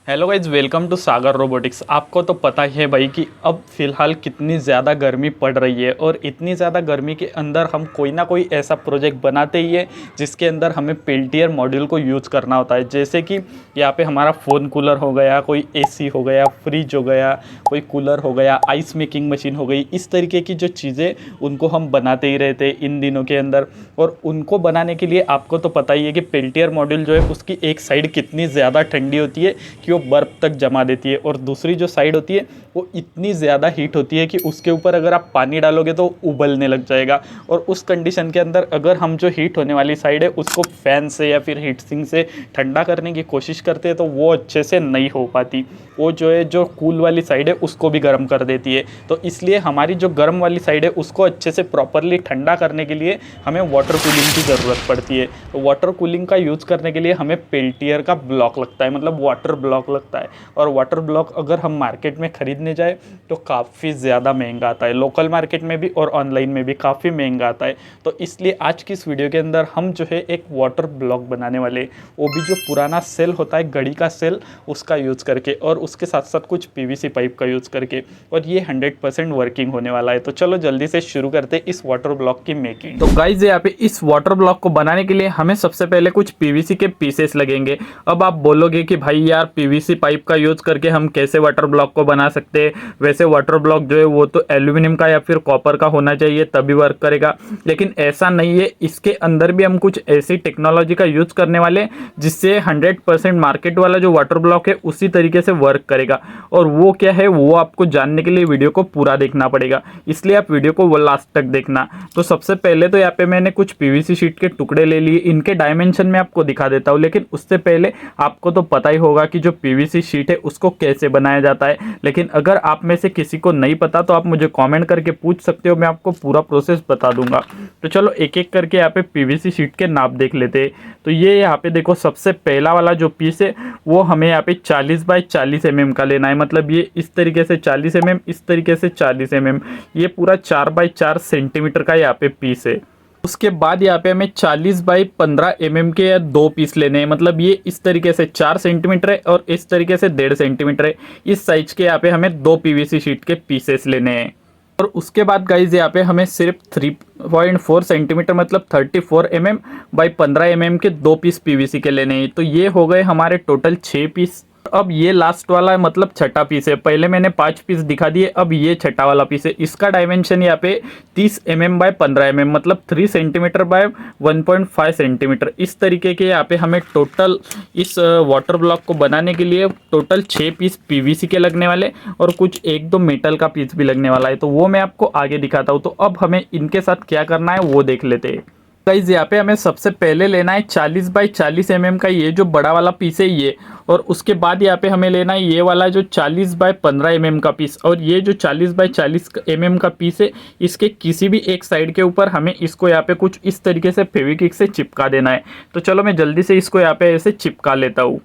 Hello guys, welcome to Sagar Robotics. आपको तो पता ही है भाई कि अब फ़िलहाल कितनी ज़्यादा गर्मी पड़ रही है और इतनी ज़्यादा गर्मी के अंदर हम कोई ना कोई ऐसा प्रोजेक्ट बनाते ही है जिसके अंदर हमें पेल्टियर मॉड्यूल को यूज़ करना होता है। जैसे कि यहाँ पे हमारा फ़ोन कूलर हो गया, कोई एसी हो गया, फ्रिज हो गया, कोई कूलर हो गया, आइस मेकिंग मशीन हो गई। इस तरीके की जो चीज़ें उनको हम बनाते ही रहते हैं इन दिनों के अंदर। और उनको बनाने के लिए आपको तो पता ही है कि पेल्टियर मॉड्यूल जो है उसकी एक साइड कितनी ज़्यादा ठंडी होती है कि वो बर्फ़ तक जमा देती है, और दूसरी जो साइड होती है वो इतनी ज़्यादा हीट होती है कि उसके ऊपर अगर आप पानी डालोगे तो उबलने लग जाएगा। और उस कंडीशन के अंदर अगर हम जो हीट होने वाली साइड है उसको फ़ैन से या फिर हीट सिंक से ठंडा करने की कोशिश करते हैं तो वो अच्छे से नहीं हो पाती। वो जो है जो कूल वाली साइड है उसको भी गर्म कर देती है। तो इसलिए हमारी जो गर्म वाली साइड है उसको अच्छे से प्रॉपरली ठंडा करने के लिए हमें वाटर कूलिंग की ज़रूरत पड़ती है। तो वाटर कूलिंग का यूज़ करने के लिए हमें पेल्टियर का ब्लॉक लगता है, मतलब वाटर ब्लॉक लगता है। और वाटर ब्लॉक अगर हम मार्केट में खरीदने जाए तो काफ़ी ज़्यादा महंगा आता है, लोकल मार्केट में भी और ऑनलाइन में भी काफ़ी महंगा आता है। तो इसलिए आज की इस वीडियो के अंदर हम जो है एक वाटर ब्लॉक बनाने वाले, वो भी जो पुराना सेल होता है, घड़ी का सेल, उसका यूज़ करके और उसके साथ साथ कुछ पीवीसी पाइप का यूज़ करके। और ये 100% वर्किंग होने वाला है। तो चलो जल्दी से शुरू करते हैं इस वाटर ब्लॉक की मेकिंग। तो गाइज यहाँ पे इस वाटर ब्लॉक को बनाने के लिए हमें सबसे पहले कुछ पीवीसी के पीसेस लगेंगे। अब आप बोलोगे कि भाई यार पीवीसी पाइप का यूज़ करके हम कैसे वाटर ब्लॉक को बना सकते हैं, वैसे वाटर ब्लॉक जो है वो तो एल्यूमिनियम का या फिर कॉपर का होना चाहिए तभी वर्क करेगा। लेकिन ऐसा नहीं है, इसके अंदर भी हम कुछ ऐसी टेक्नोलॉजी का यूज़ करने वाले जिससे 100% मार्केट वाला जो वाटर ब्लॉक है उसी तरीके से वर्क करेगा। और वो क्या है वो आपको जानने के लिए वीडियो को पूरा देखना पड़ेगा, इसलिए आप वीडियो को वो लास्ट तक देखना। तो सबसे पहले तो यहाँ पे मैंने कुछ पीवीसी शीट के टुकड़े ले लिए, इनके डायमेंशन में आपको दिखा देता हूँ। लेकिन उससे पहले आपको तो पता ही होगा कि जो पीवीसी शीट है उसको कैसे बनाया जाता है। लेकिन अगर आप में से किसी को नहीं पता तो आप मुझे कमेंट करके पूछ सकते हो, मैं आपको पूरा प्रोसेस बता दूंगा। तो चलो एक एक करके यहाँ पे पीवीसी शीट के नाप देख लेते हैं। तो ये यहाँ पे देखो, सबसे पहला वाला जो पीस है वो हमें यहाँ पे 40 बाई 40 mm का लेना है। मतलब ये इस तरीके से 40 mm, इस तरीके से 40 mm, ये पूरा 4 बाई 4 सेंटीमीटर का यहाँ पे पीस है। उसके बाद यहाँ पे हमें 40 बाई 15 mm के दो पीस लेने हैं। मतलब ये इस तरीके से 4 सेंटीमीटर है और इस तरीके से 1.5 सेंटीमीटर है। इस साइज के यहाँ पे हमें दो पीवीसी शीट के पीसेस लेने हैं। और उसके बाद गाइज यहाँ पे हमें सिर्फ 3.4 सेंटीमीटर मतलब 34 mm बाई 15 mm के दो पीस पीवीसी के लेने हैं। तो ये हो गए हमारे टोटल 6 पीस। अब ये लास्ट वाला मतलब छठा पीस है। पहले मैंने 5 पीस दिखा दिए, अब ये छठा वाला पीस है। इसका डायमेंशन यहाँ पे 30 mm बाय 15 mm मतलब 3 सेंटीमीटर बाय 1.5 सेंटीमीटर। इस तरीके के यहाँ पे हमें टोटल इस वाटर ब्लॉक को बनाने के लिए टोटल 6 पीस पीवीसी के लगने वाले और कुछ 1-2 मेटल का पीस भी लगने वाला है। तो वो मैं आपको आगे दिखाता हूँ। तो अब हमें इनके साथ क्या करना है वो देख लेते हैं। गाइस यहाँ पे हमें सबसे पहले लेना है 40 बाई 40 mm का ये जो बड़ा वाला पीस है ये। और उसके बाद यहाँ पे हमें लेना है ये वाला जो 40 बाई 15 mm का पीस। और ये जो 40 बाई 40 mm का पीस है इसके किसी भी एक साइड के ऊपर हमें इसको यहाँ पे कुछ इस तरीके से फेविक्विक से चिपका देना है। तो चलो मैं जल्दी से इसको यहाँ पे ऐसे चिपका लेता हूँ।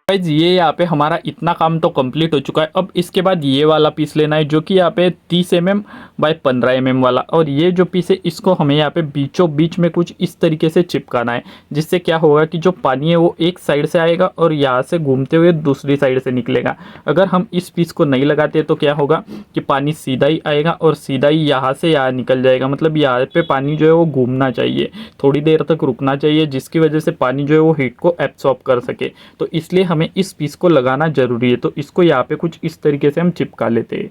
ये यहाँ पे हमारा इतना काम तो कंप्लीट हो चुका है। अब इसके बाद ये वाला पीस लेना है जो कि यहाँ पे 30 mm बाई 15 mm वाला। और ये जो पीस है इसको हमें यहाँ पे बीचों बीच में कुछ इस तरीके से चिपकाना है, जिससे क्या होगा कि जो पानी है वो एक साइड से आएगा और यहाँ से घूमते हुए दूसरी साइड से निकलेगा। अगर हम इस पीस को नहीं लगाते तो क्या होगा कि पानी सीधा ही आएगा और सीधा ही यहाँ से यहाँ निकल जाएगा। मतलब यहाँ पे पानी जो है वो घूमना चाहिए, थोड़ी देर तक रुकना चाहिए, जिसकी वजह से पानी जो है वो हीट को एब्सॉर्ब कर सके। तो इसलिए हमें इस पीस को लगाना जरूरी है। तो इसको यहाँ पे कुछ इस तरीके से हम चिपका लेते हैं।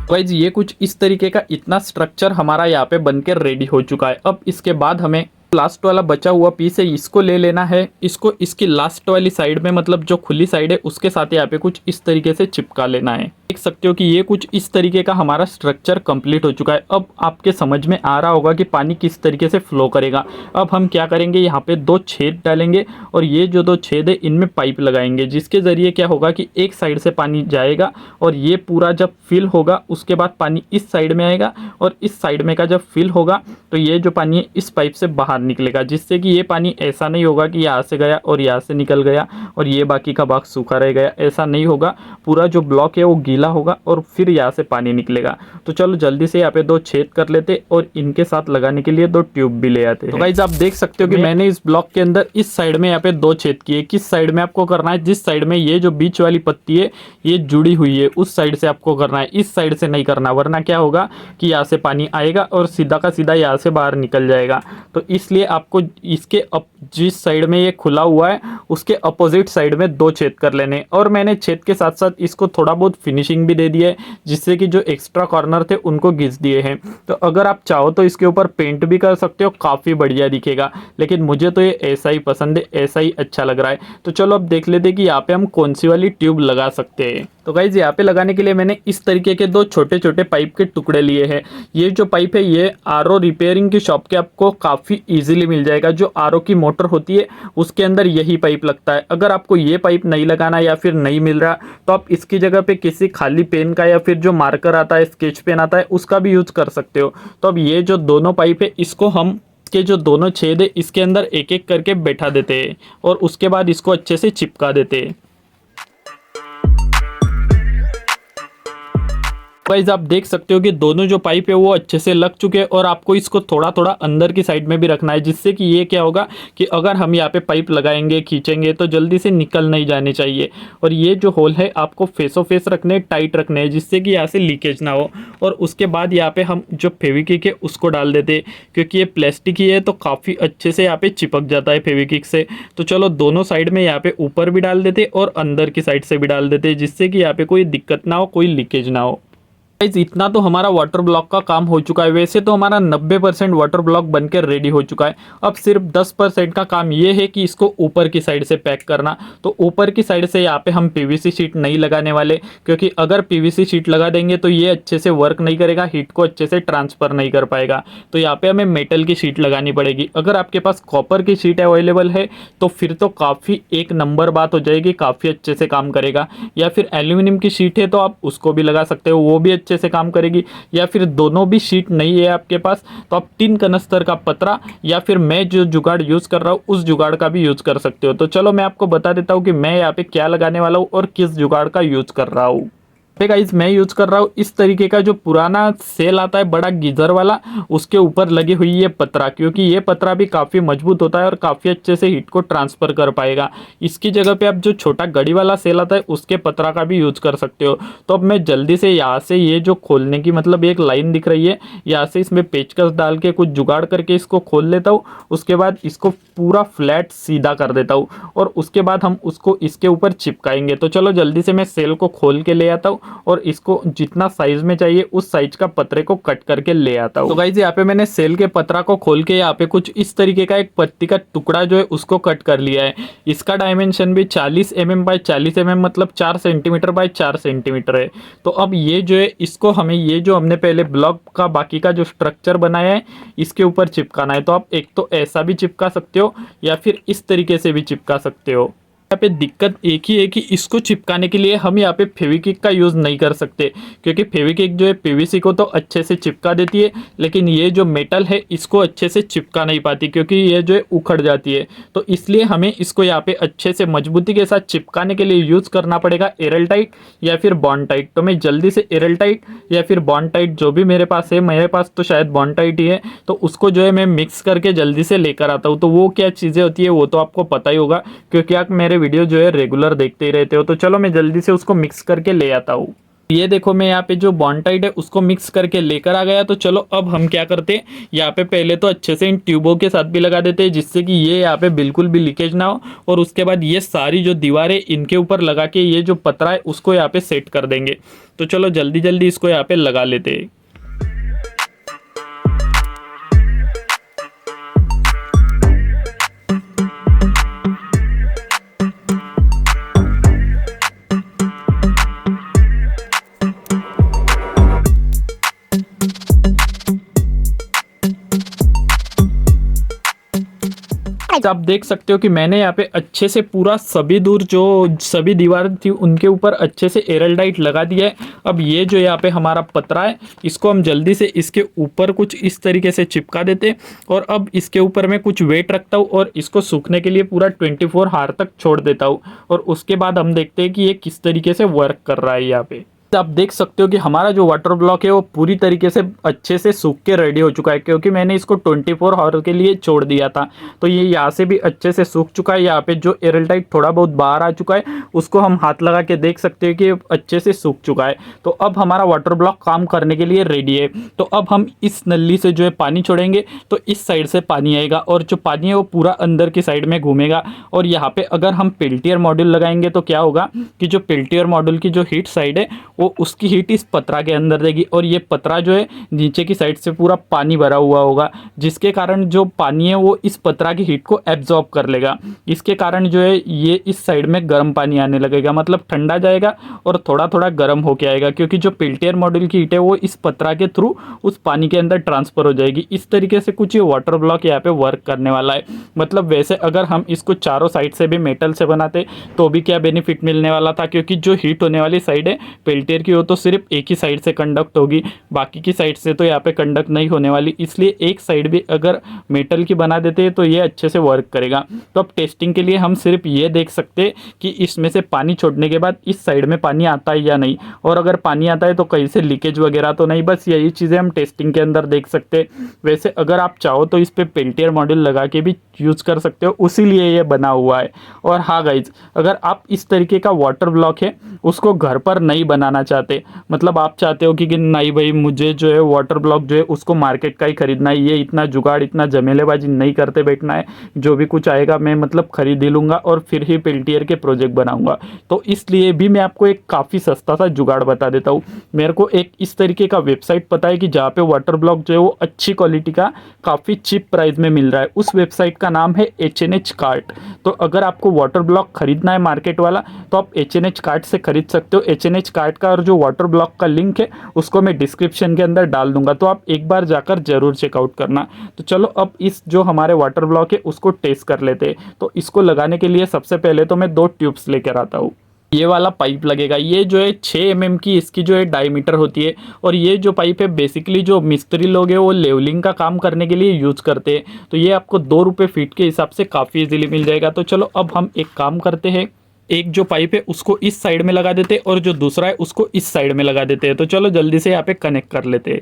गाइस ये कुछ इस तरीके का इतना स्ट्रक्चर हमारा यहाँ पे बनकर रेडी हो चुका है। अब इसके बाद हमें लास्ट वाला बचा हुआ पीस है इसको ले लेना है। इसको इसकी लास्ट वाली साइड में मतलब जो खुली साइड है उसके साथ यहाँ पे कुछ इस तरीके से चिपका लेना है। देख सकते हो कि ये कुछ इस तरीके का हमारा स्ट्रक्चर कंप्लीट हो चुका है। अब आपके समझ में आ रहा होगा कि पानी किस तरीके से फ्लो करेगा। अब हम क्या करेंगे, यहाँ पे 2 छेद डालेंगे और ये जो 2 छेद है इनमें पाइप लगाएंगे, जिसके ज़रिए क्या होगा कि एक साइड से पानी जाएगा और ये पूरा जब फिल होगा उसके बाद पानी इस साइड में आएगा और इस साइड में का जब फिल होगा तो ये जो पानी है इस पाइप से बाहर निकलेगा, जिससे कि ये पानी ऐसा नहीं होगा कि यहाँ से गया और यहाँ से निकल गया और ये बाकी का भाग सूखा रह गया। ऐसा नहीं होगा, पूरा जो ब्लॉक है वो गीला गीला होगा और फिर यहाँ से पानी निकलेगा। तो चलो जल्दी से यहाँ पे 2 छेद कर लेते और इनके साथ लगाने के लिए 2 ट्यूब भी ले आते हैं। तो गाइस आप देख सकते हो कि मैंने इस ब्लॉक के अंदर इस साइड में यहाँ पे 2 छेद किए। किस साइड में आपको करना है, जिस साइड में ये जो बीच वाली पत्ती है ये जुड़ी हुई है उस साइड से आपको करना है, इस साइड से नहीं करना, वरना क्या होगा कि यहाँ से पानी आएगा और सीधा का सीधा यहाँ से बाहर निकल जाएगा। तो इसलिए आपको इसके जिस साइड में ये खुला हुआ है उसके अपोजिट साइड में 2 छेद कर लेने। और मैंने छेद के साथ साथ इसको थोड़ा बहुत फिनिशिंग भी दे दिया है, जिससे कि जो एक्स्ट्रा कॉर्नर थे उनको घिस दिए हैं। तो अगर आप चाहो तो इसके ऊपर पेंट भी कर सकते हो, काफ़ी बढ़िया दिखेगा, लेकिन मुझे तो ये ऐसा ही पसंद है, ऐसा ही अच्छा लग रहा है। तो चलो अब देख लेते हैं कि यहाँ पे हम कौन सी वाली ट्यूब लगा सकते हैं। तो गाइज यहाँ पे लगाने के लिए मैंने इस तरीके के 2 छोटे छोटे पाइप के टुकड़े लिए हैं। ये जो पाइप है ये आरओ रिपेयरिंग की शॉप के आपको काफ़ी इजीली मिल जाएगा। जो आरओ की मोटर होती है उसके अंदर यही पाइप लगता है। अगर आपको ये पाइप नहीं लगाना या फिर नहीं मिल रहा तो आप इसकी जगह पे किसी खाली पेन का या फिर जो मार्कर आता है, स्केच पेन आता है, उसका भी यूज कर सकते हो। तो अब ये जो दोनों पाइप है इसको हम के जो दोनों छेद है इसके अंदर एक एक करके बैठा देते हैं और उसके बाद इसको अच्छे से चिपका देते हैं। गाइस आप देख सकते हो कि दोनों जो पाइप है वो अच्छे से लग चुके हैं और आपको इसको थोड़ा थोड़ा अंदर की साइड में भी रखना है, जिससे कि ये क्या होगा कि अगर हम यहाँ पे पाइप लगाएंगे खींचेंगे तो जल्दी से निकल नहीं जाने चाहिए। और ये जो होल है आपको फेसो फेस रखने, टाइट रखने हैं, जिससे कि यहाँ से लीकेज ना हो। और उसके बाद यहाँ पे हम जो फेविक्विक है उसको डाल देते, क्योंकि ये प्लास्टिक ही है तो काफ़ी अच्छे से यहाँ पे चिपक जाता है फेविक्विक से। तो चलो दोनों साइड में यहाँ पे ऊपर भी डाल देते और अंदर की साइड से भी डाल देते, जिससे कि यहाँ पे कोई दिक्कत ना हो, कोई लीकेज ना हो। गाइस इतना तो हमारा वाटर ब्लॉक का काम हो चुका है। वैसे तो हमारा 90% वाटर ब्लॉक बनकर रेडी हो चुका है। अब सिर्फ 10% का काम ये है कि इसको ऊपर की साइड से पैक करना। तो ऊपर की साइड से यहाँ पे हम पीवीसी शीट नहीं लगाने वाले, क्योंकि अगर पीवीसी शीट लगा देंगे तो ये अच्छे से वर्क नहीं करेगा, हीट को अच्छे से ट्रांसफर नहीं कर पाएगा। तो यहाँ पे हमें मेटल की शीट लगानी पड़ेगी। अगर आपके पास कॉपर की शीट अवेलेबल है तो फिर तो काफ़ी एक नंबर बात हो जाएगी, काफ़ी अच्छे से काम करेगा। या फिर एल्यूमिनियम की शीट है तो आप उसको भी लगा सकते हो, वो भी अच्छे से काम करेगी। या फिर दोनों भी शीट नहीं है आपके पास तो आप टिन कनस्तर का पतरा या फिर मैं जो जुगाड़ यूज कर रहा हूँ उस जुगाड़ का भी यूज कर सकते हो। तो चलो मैं आपको बता देता हूँ कि मैं यहाँ पे क्या लगाने वाला हूँ और किस जुगाड़ का यूज कर रहा हूँ। गाइस मैं यूज कर रहा हूँ इस तरीके का जो पुराना सेल आता है बड़ा गीजर वाला, उसके ऊपर लगी हुई ये पतरा, क्योंकि ये पतरा भी काफ़ी मजबूत होता है और काफ़ी अच्छे से हीट को ट्रांसफर कर पाएगा। इसकी जगह पे आप जो छोटा गड़ी वाला सेल आता है उसके पतरा का भी यूज कर सकते हो। तो अब मैं जल्दी से यहाँ से ये जो खोलने की मतलब एक लाइन दिख रही है, यहाँ से इसमें पेचकस डाल के कुछ जुगाड़ करके इसको खोल लेता हूँ। उसके बाद इसको पूरा फ्लैट सीधा कर देता हूँ और उसके बाद हम उसको इसके ऊपर चिपकाएंगे। तो चलो जल्दी से मैं सेल को खोल के ले आता हूँ और इसको जितना साइज में चाहिए उस साइज का पतरे को कट करके ले आता हूँ। तो गाइस यहाँ पे मैंने सेल के पतरा को खोल के यहाँ पे कुछ इस तरीके का एक पत्ती का टुकड़ा जो है उसको कट कर लिया है। इसका डायमेंशन भी 40 mm बाय 40 mm मतलब 4 सेंटीमीटर बाय 4 सेंटीमीटर है। तो अब ये जो है इसको हमें ये जो हमने पहले ब्लॉक का बाकी का जो स्ट्रक्चर बनाया है इसके ऊपर चिपकाना है। तो आप एक तो ऐसा भी चिपका सकते हो या फिर इस तरीके से भी चिपका सकते हो। यहाँ पे दिक्कत एक ही है कि इसको चिपकाने के लिए हम यहाँ पे फेविक्विक का यूज़ नहीं कर सकते, क्योंकि फेविक्विक जो है पीवीसी को तो अच्छे से चिपका देती है, लेकिन ये जो मेटल है इसको अच्छे से चिपका नहीं पाती, क्योंकि ये जो है उखड़ जाती है। तो इसलिए हमें इसको यहाँ पे अच्छे से मजबूती के साथ चिपकाने के लिए यूज़ करना पड़ेगा एरल टाइट या फिर बॉन्ड टाइट। तो मैं जल्दी से एरल टाइट या फिर बॉन्ड टाइट जो भी मेरे पास है, मेरे पास तो शायद बॉन्ड टाइट ही है, तो उसको जो है मैं मिक्स करके जल्दी से लेकर आता हूँ। तो वो क्या चीज़ें होती है वो तो आपको पता ही होगा, क्योंकि आप मेरे वीडियो जो है रेगुलर देखते ही रहते हो। तो चलो मैं जल्दी से उसको मिक्स करके ले आता हूँ। ये देखो मैं यहाँ पे जो बॉन्ड टाइट है उसको मिक्स करके लेकर आ गया। तो चलो अब हम क्या करते हैं, यहाँ पे पहले तो अच्छे से इन ट्यूबों के साथ भी लगा देते हैं, जिससे कि ये यहाँ पे बिल्कुल भी लीकेज ना हो। और उसके बाद ये सारी जो दीवारें इनके ऊपर लगा के ये जो पतरा है उसको यहाँ पे सेट कर देंगे। तो चलो जल्दी जल्दी इसको यहाँ पे लगा लेते हैं। आप देख सकते हो कि मैंने यहाँ पे अच्छे से पूरा सभी दूर जो सभी दीवार थी उनके ऊपर अच्छे से एरल टाइट लगा दिया है। अब ये जो यहाँ पे हमारा पतरा है इसको हम जल्दी से इसके ऊपर कुछ इस तरीके से चिपका देते हैं और अब इसके ऊपर मैं कुछ वेट रखता हूँ और इसको सूखने के लिए पूरा 24 आवर तक छोड़ देता हूँ। और उसके बाद हम देखते हैं कि ये किस तरीके से वर्क कर रहा है। यहाँ पे आप देख सकते हो कि हमारा जो वाटर ब्लॉक है वो पूरी तरीके से अच्छे से सूख के रेडी हो चुका है, क्योंकि मैंने इसको 24 आवर के लिए छोड़ दिया था। तो ये यहाँ से भी अच्छे से सूख चुका है। यहाँ पे जो एयरटाइट थोड़ा बहुत बाहर आ चुका है उसको हम हाथ लगा के देख सकते हैं कि अच्छे से सूख चुका है। तो अब हमारा वाटर ब्लॉक काम करने के लिए रेडी है। तो अब हम इस नली से जो है पानी छोड़ेंगे तो इस साइड से पानी आएगा और जो पानी है वो पूरा अंदर की साइड में घूमेगा। और यहाँ पे अगर हम पेल्टियर मॉड्यूल लगाएंगे तो क्या होगा कि जो पेल्टियर मॉड्यूल की जो हीट साइड है वो उसकी हीट इस पतरा के अंदर देगी, और ये पतरा जो है नीचे की साइड से पूरा पानी भरा हुआ होगा, जिसके कारण जो पानी है वो इस पतरा की हीट को एब्जॉर्ब कर लेगा। इसके कारण जो है ये इस साइड में गर्म पानी आने लगेगा, मतलब ठंडा जाएगा और थोड़ा थोड़ा गर्म होके आएगा, क्योंकि जो पेल्टियर मॉड्यूल की हीट है वो इस पतरा के थ्रू उस पानी के अंदर ट्रांसफर हो जाएगी। इस तरीके से कुछ ये वाटर ब्लॉक यहाँ पे वर्क करने वाला है। मतलब वैसे अगर हम इसको चारों साइड से भी मेटल से बनाते तो भी क्या बेनिफिट मिलने वाला था, क्योंकि जो हीट होने वाली साइड है पेल्टियर की वो तो सिर्फ एक ही साइड से कंडक्ट होगी, बाकी की साइड से तो यहाँ पे कंडक्ट नहीं होने वाली। इसलिए एक साइड भी अगर मेटल की बना देते हैं तो ये अच्छे से वर्क करेगा। तो अब टेस्टिंग के लिए हम सिर्फ ये देख सकते हैं कि इसमें से पानी छोड़ने के बाद इस साइड में पानी आता है या नहीं, और अगर पानी आता है तो कहीं से लीकेज वगैरह तो नहीं। बस यही चीज़ें हम टेस्टिंग के अंदर देख सकते हैं। वैसे अगर आप चाहो तो इस पर पेल्टियर मॉड्यूल लगा के भी यूज़ कर सकते हो, उसी लिए ये बना हुआ है। और हाँ गाइज, अगर आप इस तरीके का वाटर ब्लॉक है उसको घर पर नहीं बनाना चाहते, मतलब आप चाहते हो कि नहीं भाई मुझे जो है वाटर ब्लॉक जो है उसको मार्केट का ही खरीदना है, ये इतना जुगाड़ इतना जमेलेबाजी नहीं करते बैठना है, जो भी कुछ आएगा मैं मतलब खरीद ही लूँगा और फिर ही पेल्टियर के प्रोजेक्ट बनाऊँगा, तो इसलिए भी मैं आपको एक काफ़ी सस्ता सा जुगाड़ बता देता हूँ। मेरे को एक इस तरीके का वेबसाइट पता है कि जहाँ पे वाटर ब्लॉक जो है वो अच्छी क्वालिटी का काफ़ी चीप प्राइस में मिल रहा है। उस वेबसाइट का नाम है H&H कार्ट। तो अगर आपको वाटर ब्लॉक खरीदना है मार्केट वाला तो आप H&H कार्ट से खरीद सकते हो। H&H कार्ट का और जो वाटर ब्लॉक का लिंक है उसको मैं डिस्क्रिप्शन के अंदर डाल दूंगा, तो आप एक बार जाकर जरूर चेकआउट करना। तो चलो अब इस जो हमारे वाटर ब्लॉक है उसको टेस्ट कर लेते हैं। तो इसको लगाने के लिए सबसे पहले तो मैं 2 ट्यूब्स लेकर आता हूँ। ये वाला पाइप लगेगा, ये जो है 6 mm की इसकी जो है डायमीटर होती है, और ये जो पाइप है बेसिकली जो मिस्त्री लोग हैं वो लेवलिंग का काम करने के लिए यूज़ करते हैं। तो ये आपको 2 रुपये फीट के हिसाब से काफ़ी इजीली मिल जाएगा। तो चलो अब हम एक काम करते हैं, एक जो पाइप है उसको इस साइड में लगा देते हैं और जो दूसरा है उसको इस साइड में लगा देते हैं। तो चलो जल्दी से यहाँ पे कनेक्ट कर लेते हैं।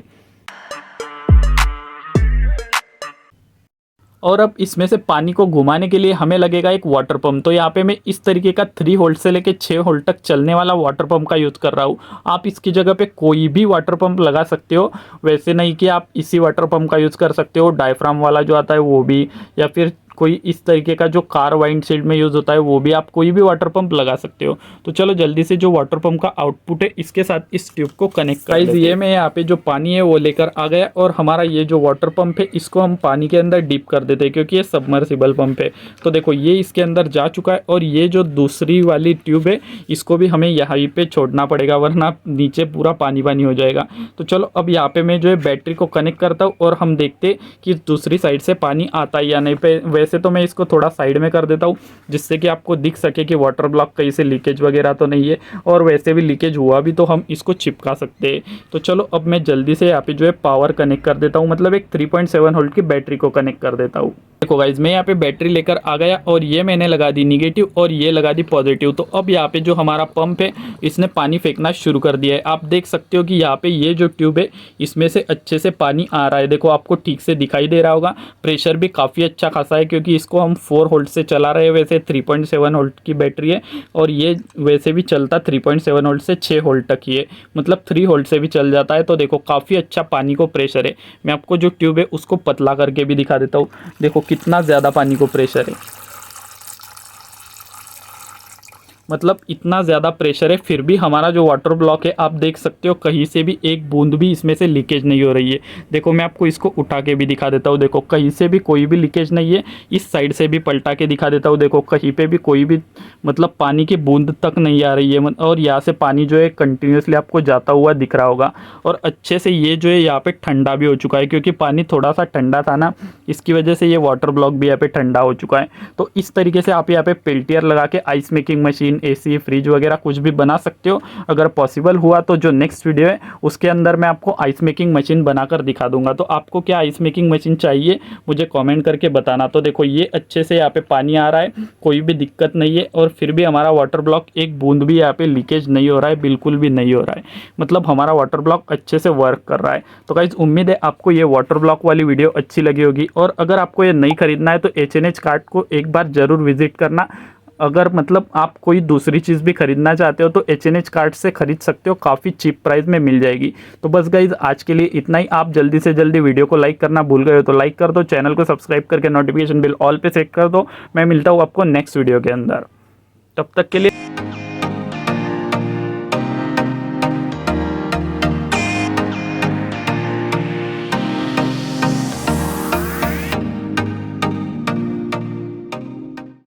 और अब इसमें से पानी को घुमाने के लिए हमें लगेगा एक वाटर पंप। तो यहाँ पे मैं इस तरीके का 3 होल्ट से लेके 6 होल्ट तक चलने वाला वाटर पंप का यूज़ कर रहा हूँ। आप इसकी जगह पे कोई भी वाटर पंप लगा सकते हो, वैसे नहीं कि आप इसी वाटर पंप का यूज़ कर सकते हो, डायफ्राम वाला जो आता है वो भी, या फिर कोई इस तरीके का जो कार वाइंड शील्ड में यूज़ होता है वो भी, आप कोई भी वाटर पंप लगा सकते हो। तो चलो जल्दी से जो वाटर पंप का आउटपुट है इसके साथ इस ट्यूब को कनेक्ट कर देते हैं। ये मैं यहाँ पे जो पानी है वो लेकर आ गया, और हमारा ये जो वाटर पंप है इसको हम पानी के अंदर डीप कर देते हैं, क्योंकि ये सबमर्सिबल पंप है। तो देखो ये इसके अंदर जा चुका है, और ये जो दूसरी वाली ट्यूब है इसको भी हमें यहाँ पे छोड़ना पड़ेगा, वरना नीचे पूरा पानी पानी हो जाएगा। तो चलो अब यहाँ पे मैं जो है बैटरी को कनेक्ट करता हूँ और हम देखते कि दूसरी साइड से पानी आता है या नहीं। वैसे तो मैं इसको थोड़ा साइड में कर देता हूँ जिससे कि आपको दिख सके कि वाटर ब्लॉक कहीं से लीकेज वगैरह तो नहीं है, और वैसे भी लीकेज हुआ भी तो हम इसको चिपका सकते हैं। तो चलो अब मैं जल्दी से यहाँ पे जो है पावर कनेक्ट कर देता हूँ, मतलब एक 3.7 वोल्ट की बैटरी को कनेक्ट कर देता हूँ। देखो गाइज मैं यहाँ पे बैटरी लेकर आ गया, और ये मैंने लगा दी निगेटिव और ये लगा दी पॉजिटिव। तो अब यहाँ पे जो हमारा पंप है इसने पानी फेंकना शुरू कर दिया है। आप देख सकते हो कि यहाँ पे ये जो ट्यूब है इसमें से अच्छे से पानी आ रहा है। देखो आपको ठीक से दिखाई दे रहा होगा, प्रेशर भी काफ़ी अच्छा खासा है, क्योंकि इसको हम 4 वोल्ट से चला रहे हैं। वैसे 3.7 वोल्ट की बैटरी है, और ये वैसे भी चलता 3.7 वोल्ट से 6 वोल्ट तक ही है, मतलब 3 वोल्ट से भी चल जाता है। तो देखो काफ़ी अच्छा पानी को प्रेशर है। मैं आपको जो ट्यूब है उसको पतला करके भी दिखा देता हूँ, देखो कितना ज़्यादा पानी को प्रेशर है, मतलब इतना ज़्यादा प्रेशर है। फिर भी हमारा जो वाटर ब्लॉक है आप देख सकते हो कहीं से भी एक बूंद भी इसमें से लीकेज नहीं हो रही है। देखो मैं आपको इसको उठा के भी दिखा देता हूँ, देखो कहीं से भी कोई भी लीकेज नहीं है। इस साइड से भी पलटा के दिखा देता हूँ, देखो कहीं पे भी कोई भी मतलब पानी की बूंद तक नहीं आ रही है, और यहाँ से पानी जो है कंटिन्यूसली आपको जाता हुआ दिख रहा होगा। और अच्छे से ये जो है यहाँ पे ठंडा भी हो चुका है, क्योंकि पानी थोड़ा सा ठंडा था ना, इसकी वजह से ये वाटर ब्लॉक भी यहाँ पे ठंडा हो चुका है। तो इस तरीके से आप यहाँ पे पेल्टियर लगा के ice making machine machine, AC, fridge वगैरह कुछ भी बना सकते हो। अगर पॉसिबल हुआ तो जो नेक्स्ट वीडियो है उसके अंदर मैं आपको आइस मेकिंग मशीन बनाकर दिखा दूंगा। तो आपको क्या आइस मेकिंग मशीन चाहिए मुझे कमेंट करके बताना। तो देखो ये अच्छे से यहाँ पे पानी आ रहा है, कोई भी दिक्कत नहीं है, और फिर भी हमारा वाटर ब्लॉक एक बूंद भी यहाँ पे लीकेज नहीं हो रहा है, बिल्कुल भी नहीं हो रहा है। मतलब हमारा वाटर ब्लॉक अच्छे से वर्क कर रहा है। तो गाइस उम्मीद है आपको ये वाटर ब्लॉक वाली वीडियो अच्छी लगी होगी, और अगर आपको ये नहीं खरीदना है तो H&H कार्ट को एक बार ज़रूर विजिट करना। अगर मतलब आप कोई दूसरी चीज़ भी खरीदना चाहते हो तो H&H कार्ट से खरीद सकते हो, काफ़ी चीप प्राइस में मिल जाएगी। तो बस गाइज आज के लिए इतना ही। आप जल्दी से जल्दी वीडियो को लाइक करना भूल गए हो तो लाइक कर दो, चैनल को सब्सक्राइब करके नोटिफिकेशन बिल ऑल पे सेट कर दो। मैं मिलता हूँ आपको नेक्स्ट वीडियो के अंदर, तब तक के लिए।